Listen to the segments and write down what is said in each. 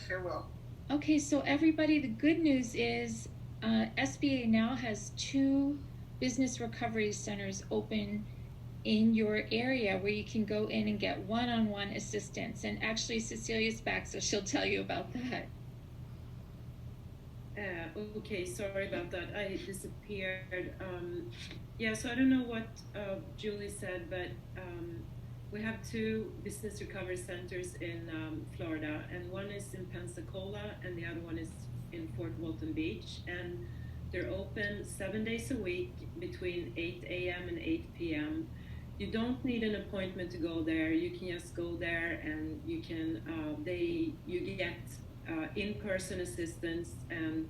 sure will. Okay, so everybody, the good news is SBA now has 2 business recovery centers open in your area where you can go in and get one-on-one assistance. And actually, Cecilia's back, so she'll tell you about that. Okay, sorry about that. I disappeared. Yeah, so I don't know what Julie said, but we have 2 business recovery centers in Florida, and one is in Pensacola, and the other one is in Fort Walton Beach, and they're open 7 days a week between 8 a.m. and 8 p.m. You don't need an appointment to go there. You can just go there, and you can you get in-person assistance, and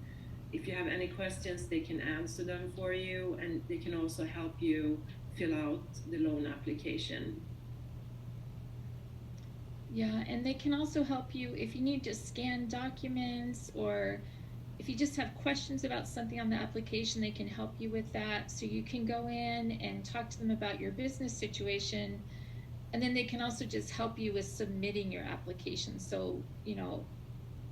if you have any questions, they can answer them for you, and they can also help you fill out the loan application. Yeah, and they can also help you if you need to scan documents, or if you just have questions about something on the application, they can help you with that. So you can go in and talk to them about your business situation, and then they can also just help you with submitting your application. So,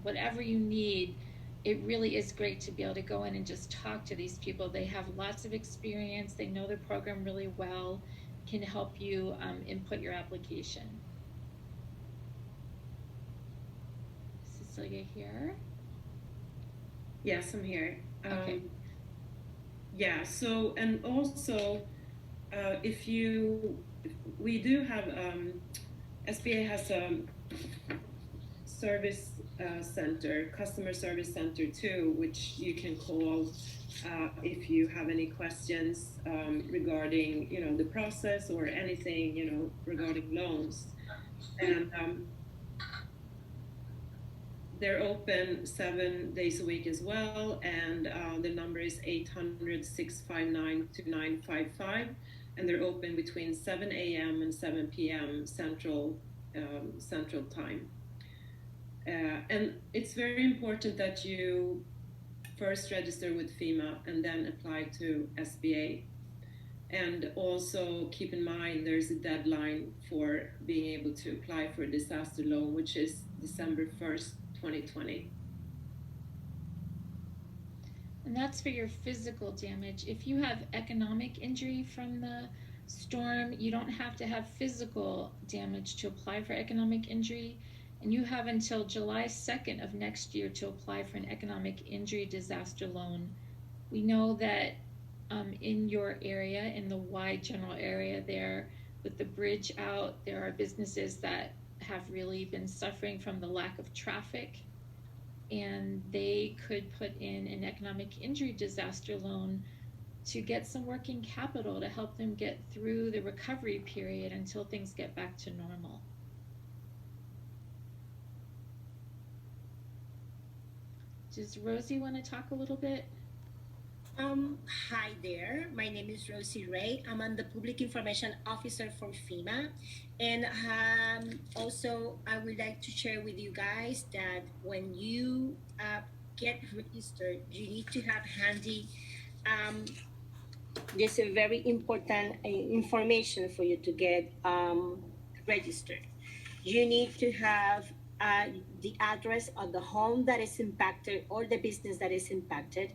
whatever you need, it really is great to be able to go in and just talk to these people. They have lots of experience, they know the program really well, can help you input your application. Cecilia here? Yes, I'm here. Okay. Yeah, so, and also, if you, we do have, SBA has a service center, customer service center too, which you can call if you have any questions regarding, the process or anything, regarding loans. And they're open 7 days a week as well, and the number is 800-659-2955, and they're open between 7 a.m. and 7 p.m. Central Time. And it's very important that you first register with FEMA and then apply to SBA. And also keep in mind there's a deadline for being able to apply for a disaster loan, which is December 1st, 2020. And that's for your physical damage. If you have economic injury from the storm, you don't have to have physical damage to apply for economic injury. And you have until July 2nd of next year to apply for an economic injury disaster loan. We know that in your area, in the Y general area there, with the bridge out, there are businesses that have really been suffering from the lack of traffic, and they could put in an economic injury disaster loan to get some working capital to help them get through the recovery period until things get back to normal. Does Rosie want to talk a little bit? Hi there. My name is Rosie Ray. I'm the Public Information Officer for FEMA. And also, I would like to share with you guys that when you get registered, you need to have handy this is very important information for you to get registered. You need to have the address of the home that is impacted or the business that is impacted.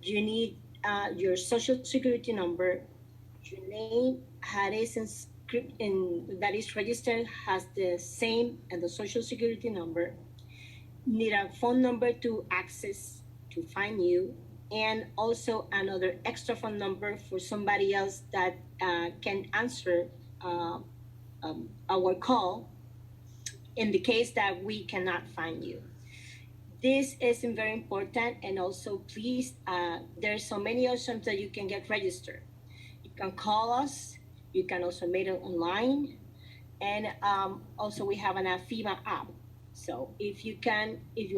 You need your social security number, your name, that is registered has the same and the social security number. Need a phone number to access to find you, and also another extra phone number for somebody else that can answer our call in the case that we cannot find you. This is very important, and also please, there's so many options that you can get registered. You can call us, you can also make it online, and also we have an FEMA app. So if you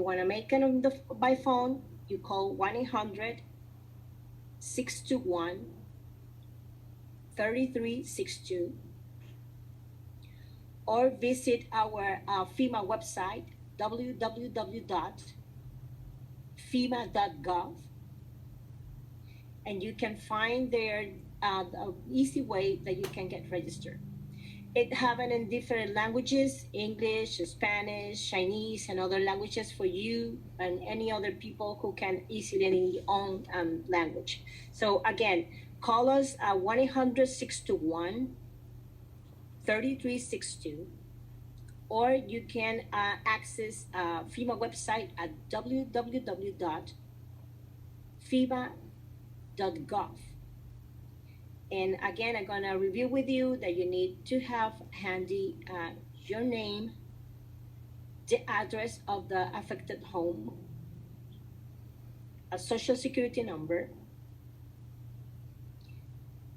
want to make it by phone, you call 1-800-621-3362, or visit our FEMA website, www.fema.gov, and you can find there an easy way that you can get registered. it happen in different languages, English, Spanish, Chinese, and other languages for you and any other people who can easily in your own language. So again, call us at 1-800-621-3362, or you can access FEMA website at www.fema.gov. And again, I'm gonna review with you that you need to have handy your name, the address of the affected home, a social security number,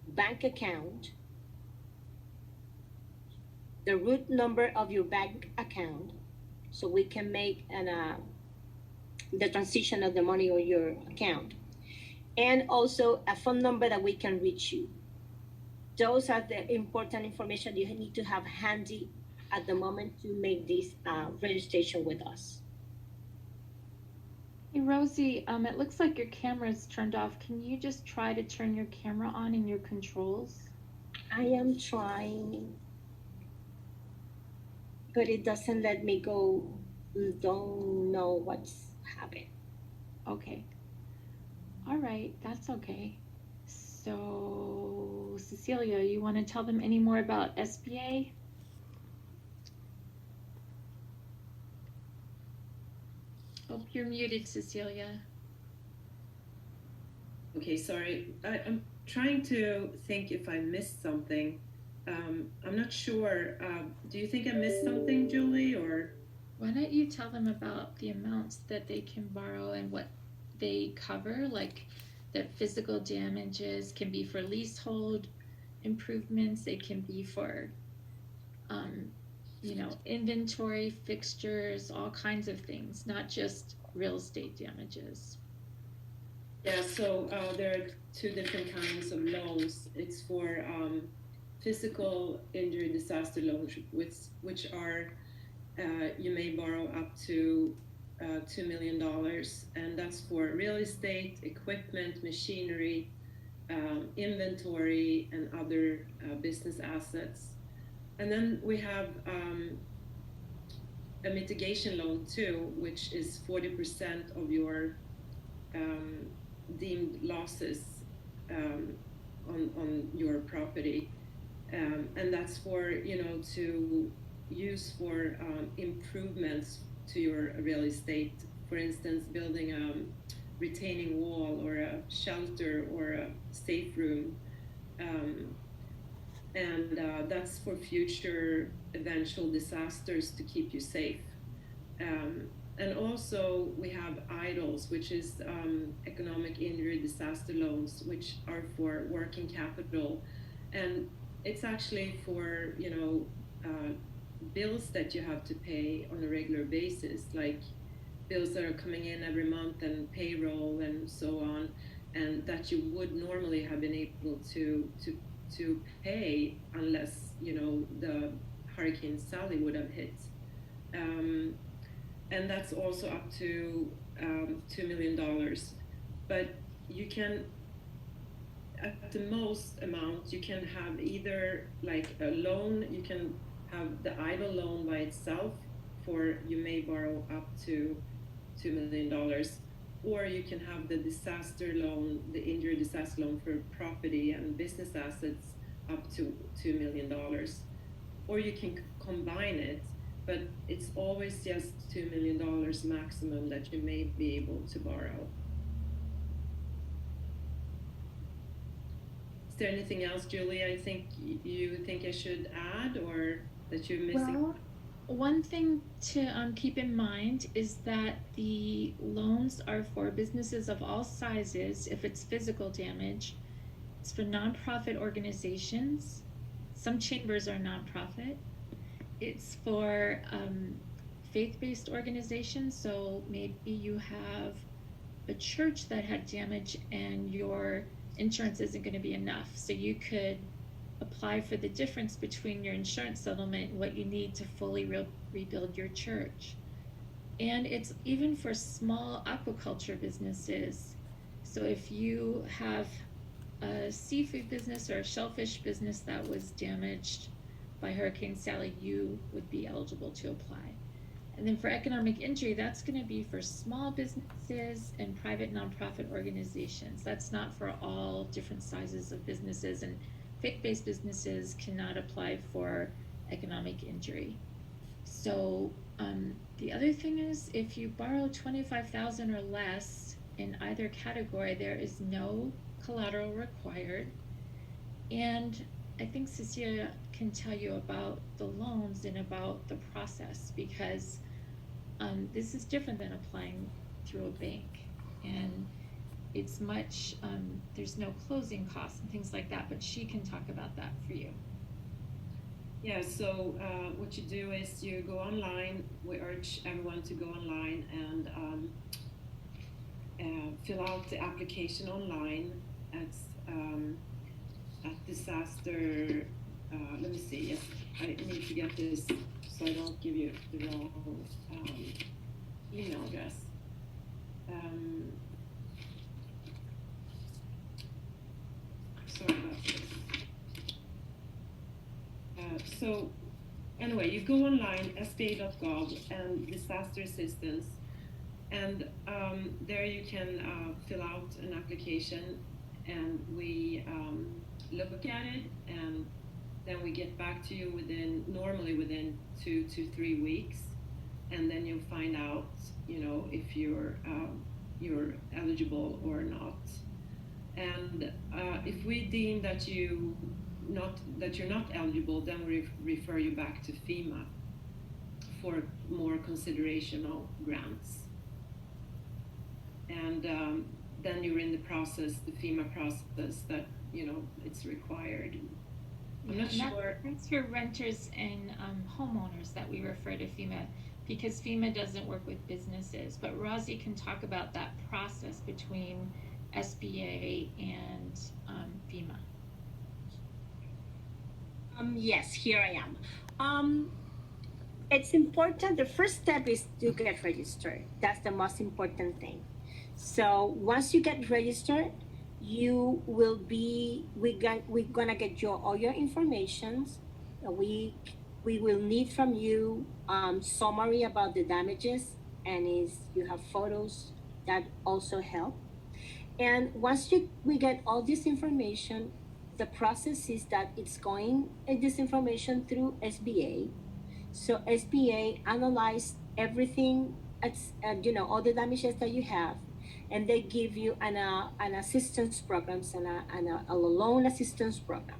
bank account, the root number of your bank account, so we can make the transition of the money on your account, and also a phone number that we can reach you. Those are the important information you need to have handy at the moment to make this registration with us. Hey Rosie, it looks like your camera's turned off. Can you just try to turn your camera on in your controls? I am trying, but it doesn't let me go. Don't know what's happened. Okay. All right, that's okay. So, Cecilia, you want to tell them any more about SBA? Oh, you're muted, Cecilia. Okay, sorry. I'm trying to think if I missed something. I'm not sure. Do you think I missed something, Julie, or? Why don't you tell them about the amounts that they can borrow and what they cover, like that physical damages can be for leasehold improvements, it can be for inventory, fixtures, all kinds of things, not just real estate damages. Yeah, so there are two different kinds of loans. It's for physical injury disaster loans, which are you may borrow up to $2 million, and that's for real estate, equipment, machinery, inventory, and other business assets. And then we have a mitigation loan too, which is 40% of your deemed losses on your property, and that's for to use for improvements to your real estate. For instance, building a retaining wall or a shelter or a safe room, and that's for future eventual disasters to keep you safe. And also we have EIDLs, which is economic injury disaster loans, which are for working capital, and it's actually for bills that you have to pay on a regular basis, like bills that are coming in every month and payroll and so on, and that you would normally have been able to pay unless the Hurricane Sally would have hit. And that's also up to $2 million. But you can, at the most amount, you can have either like a loan, you can have the EIDL loan by itself, for you may borrow up to $2 million, or you can have the disaster loan, the injury disaster loan for property and business assets up to $2 million, or you can combine it, but it's always just $2 million maximum that you may be able to borrow. Is there anything else, Julie, I think you think I should add, or that you're missing? Well, one thing to keep in mind is that the loans are for businesses of all sizes. If it's physical damage, it's for nonprofit organizations. Some chambers are nonprofit. It's for faith-based organizations. So maybe you have a church that had damage and your insurance isn't going to be enough. So you could apply for the difference between your insurance settlement and what you need to fully rebuild your church. And it's even for small aquaculture businesses. So if you have a seafood business or a shellfish business that was damaged by Hurricane Sally, you would be eligible to apply. And then for economic injury, that's going to be for small businesses and private nonprofit organizations. That's not for all different sizes of businesses, and faith-based businesses cannot apply for economic injury. So the other thing is, if you borrow $25,000 or less in either category, there is no collateral required. And I think Cecilia can tell you about the loans and about the process, because this is different than applying through a bank, and it's much, there's no closing costs and things like that, but she can talk about that for you. Yeah, so what you do is you go online. We urge everyone to go online and fill out the application online. It's at disaster. Let me see. Yes, I need to get this so I don't give you the wrong email address. Sorry about this. So anyway, you go online, sba.gov, and disaster assistance, and there you can fill out an application, and we look at it, and then we get back to you normally within 2 to 3 weeks, and then you'll find out, if you're eligible or not. And if we deem that you're not eligible, then we refer you back to FEMA for more consideration of grants. And then you're in the FEMA process that it's required. I'm not sure. That's for renters and homeowners that we refer to FEMA, because FEMA doesn't work with businesses. But Rosie can talk about that process between SBA and FEMA. Yes, here I am. It's important. The first step is to get registered. That's the most important thing. So once you get registered, you will be, we're gonna get all your informations. We will need from you summary about the damages, and you have photos that also help. And once we get all this information, the process is that it's going this information through SBA. So SBA analyze everything, all the damages that you have, and they give you an assistance programs and a loan assistance program.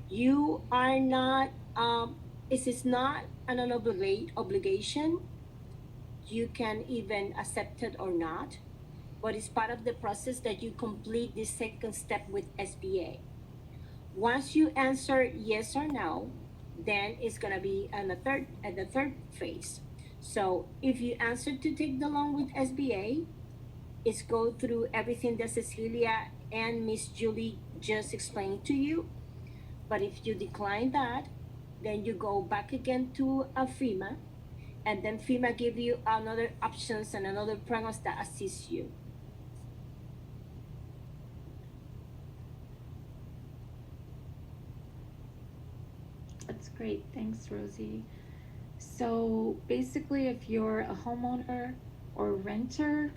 You are not, it is not an obligation. You can even accept it or not, but it's part of the process that you complete the second step with SBA. Once you answer yes or no, then it's gonna be at the third phase. So if you answer to take the loan with SBA, it's go through everything that Cecilia and Miss Julie just explained to you. But if you decline that, then you go back again to a FEMA, and then FEMA give you another options and another programs that assist you. That's great. Thanks, Rosie. So basically, if you're a homeowner or renter,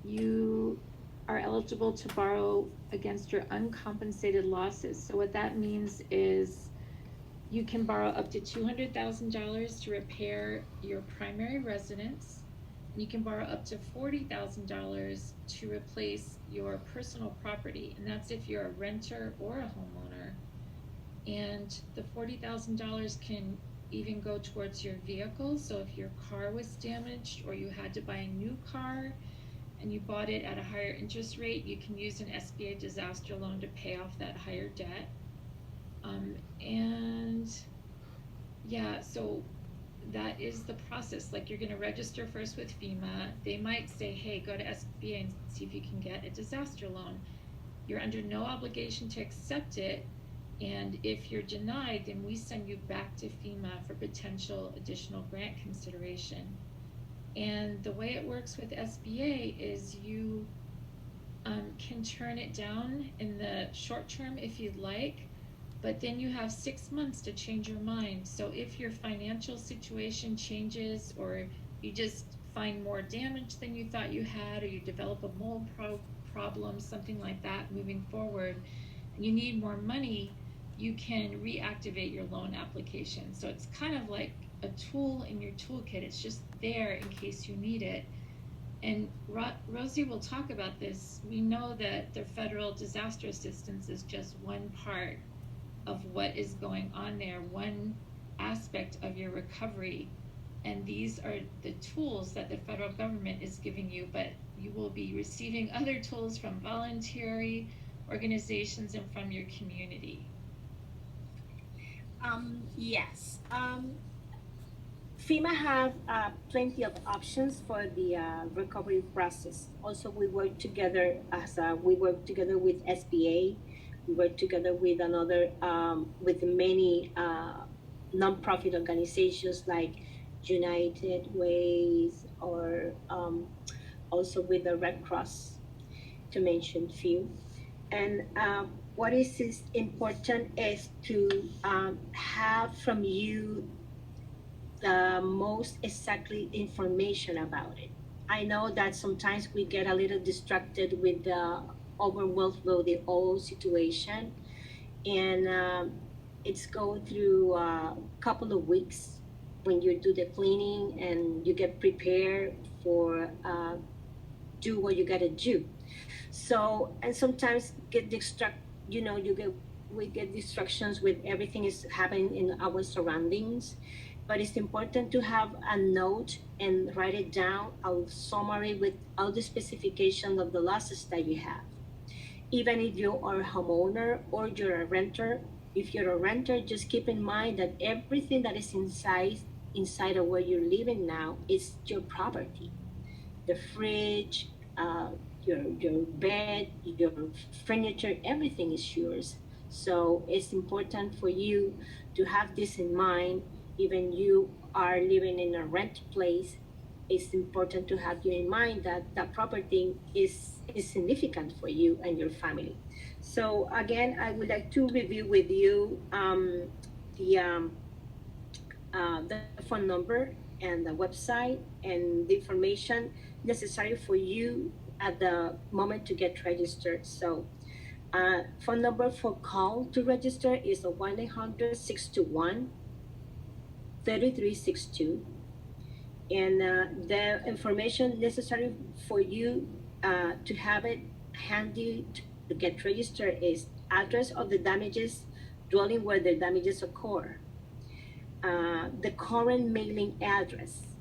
you are eligible to borrow against your uncompensated losses. So what that means is you can borrow up to $200,000 to repair your primary residence. You can borrow up to $40,000 to replace your personal property, and that's if you're a renter or a homeowner. And the $40,000 can even go towards your vehicle. So if your car was damaged or you had to buy a new car and you bought it at a higher interest rate, you can use an SBA disaster loan to pay off that higher debt. And yeah, so that is the process. Like, you're going to register first with FEMA. They might say, hey, go to SBA and see if you can get a disaster loan. You're under no obligation to accept it. And if you're denied, then we send you back to FEMA for potential additional grant consideration. And the way it works with SBA is you can turn it down in the short term if you'd like, but then you have 6 months to change your mind. So if your financial situation changes, or you just find more damage than you thought you had, or you develop a problem, something like that moving forward, and you need more money, you can reactivate your loan application. So it's kind of like a tool in your toolkit. It's just there in case you need it. And Rosie will talk about this. We know that the federal disaster assistance is just one part of what is going on there, one aspect of your recovery. And these are the tools that the federal government is giving you, but you will be receiving other tools from voluntary organizations and from your community. Yes. FEMA have plenty of options for the recovery process. Also, we work together with SBA. We work together with with many nonprofit organizations like United Ways, or also with the Red Cross, to mention few. And what is important is to have from you the most exactly information about it. I know that sometimes we get a little distracted with the overwhelmed with the whole situation, and it's go through a couple of weeks when you do the cleaning and you get prepared for do what you gotta do. So, and sometimes get distract. We get distractions with everything is happening in our surroundings, but it's important to have a note and write it down, a summary with all the specifications of the losses that you have. Even if you are a homeowner or you're a renter, if you're a renter, just keep in mind that everything that is inside of where you're living now is your property. The fridge, your bed, your furniture, everything is yours. So it's important for you to have this in mind. Even you are living in a rent place, it's important to have you in mind that that property is significant for you and your family. So again, I would like to review with you the phone number and the website and the information necessary for you at the moment to get registered. So, phone number for call to register is 1-800-621-3362. And the information necessary for you to have it handy to get registered is address of the damages, dwelling where the damages occur, the current mailing address,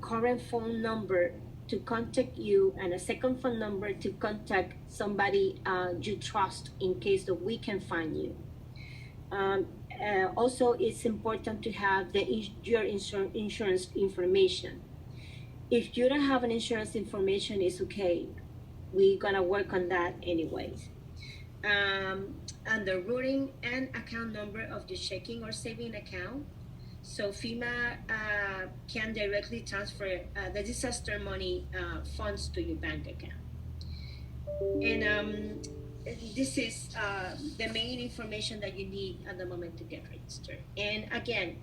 current phone number to contact you, and a second phone number to contact somebody you trust in case that we can find you. Also, it's important to have your insurance information. If you don't have an insurance information, it's okay. We're gonna work on that anyways. And the routing and account number of the checking or saving account. So FEMA can directly transfer the disaster money funds to your bank account. And this is the main information that you need at the moment to get registered. And again,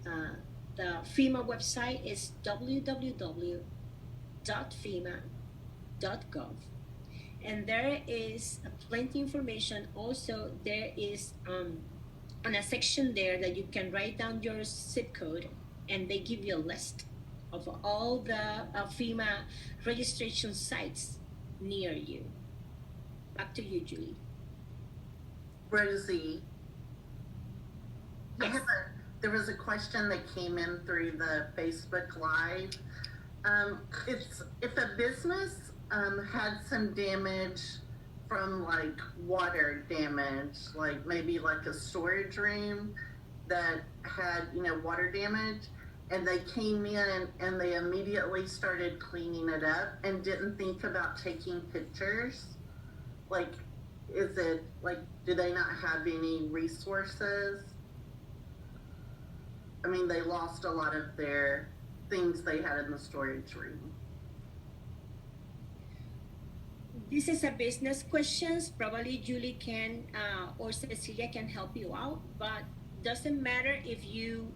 the FEMA website is www.fema.gov. And there is plenty information. Also, there is on a section there that you can write down your zip code, and they give you a list of all the FEMA registration sites near you. Back to you, Julie. Rosie, Yes. there was a question that came in through the Facebook Live. It's if a business had some damage from like water damage, like maybe like a storage room that had, water damage, and they came in and they immediately started cleaning it up and didn't think about taking pictures. Like, is it like, do they not have any resources? I mean, they lost a lot of their things they had in the storage room. This is a business questions. Probably Julie can or Cecilia can help you out, but doesn't matter if you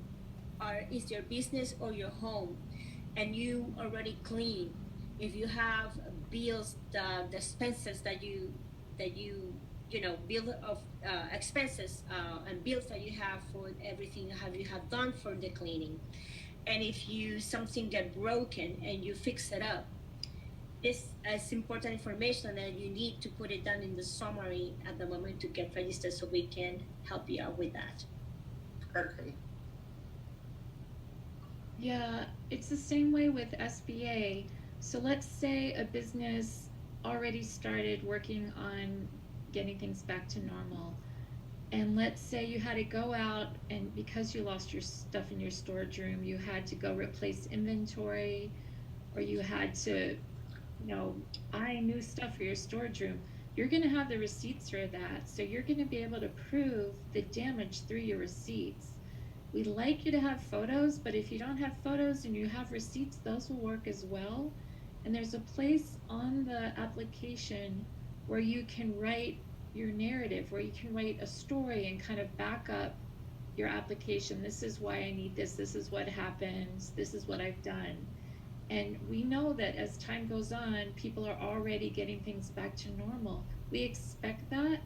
is your business or your home and you already clean. If you have bills, the expenses that you bill of expenses and bills that you have for everything you have done for the cleaning, and if you something get broken and you fix it up, this is important information and you need to put it down in the summary at the moment to get registered so we can help you out with that. Okay. Yeah, it's the same way with SBA. So let's say a business already started working on getting things back to normal. And let's say you had to go out and because you lost your stuff in your storage room, you had to go replace inventory or you had to, buy new stuff for your storage room. You're going to have the receipts for that. So you're going to be able to prove the damage through your receipts. We like you to have photos, but if you don't have photos and you have receipts, those will work as well. And there's a place on the application where you can write your narrative, where you can write a story and kind of back up your application. This is why I need this. This is what happens. This is what I've done. And we know that as time goes on, people are already getting things back to normal. We expect that,